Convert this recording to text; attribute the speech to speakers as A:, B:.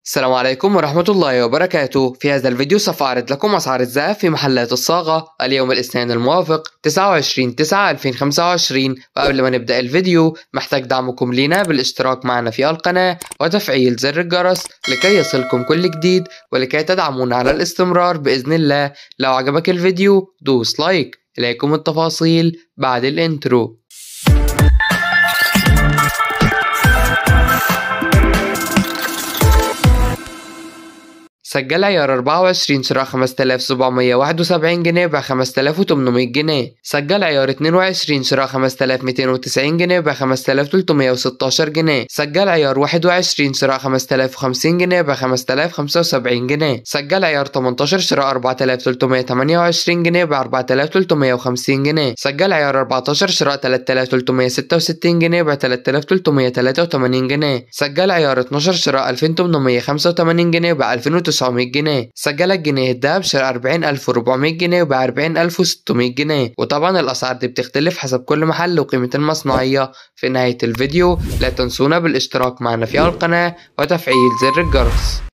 A: السلام عليكم ورحمة الله وبركاته. في هذا الفيديو سوف أعرض لكم أسعار الذهب في محلات الصاغة اليوم الاثنين الموافق 29/9/2025. وقبل ما نبدأ الفيديو محتاج دعمكم لنا بالاشتراك معنا في القناة وتفعيل زر الجرس لكي يصلكم كل جديد ولكي تدعمونا على الاستمرار بإذن الله. لو عجبك الفيديو دوس لايك. إليكم التفاصيل بعد الانترو. سجل عيار 24 شراء 5771 جنيه ب 5800 جنيه. سجل عيار 22 شراء 5290 جنيه ب 5316 جنيه. سجل عيار 21 شراء 5050 جنيه ب 5075 جنيه. سجل عيار 18 شراء 4328 جنيه ب 4350 جنيه. سجل عيار 14 شراء 3366 جنيه ب 3383 جنيه. سجل عيار 12 شراء 2885 جنيه ب 2900 جنيه. سجل الجنيه الذهب شراء 40400 جنيه وب 40600 جنيه. وطبعا الأسعار دي بتختلف حسب كل محل وقيمة المصنعية. في نهاية الفيديو لا تنسونا بالاشتراك معنا في القناة وتفعيل زر الجرس.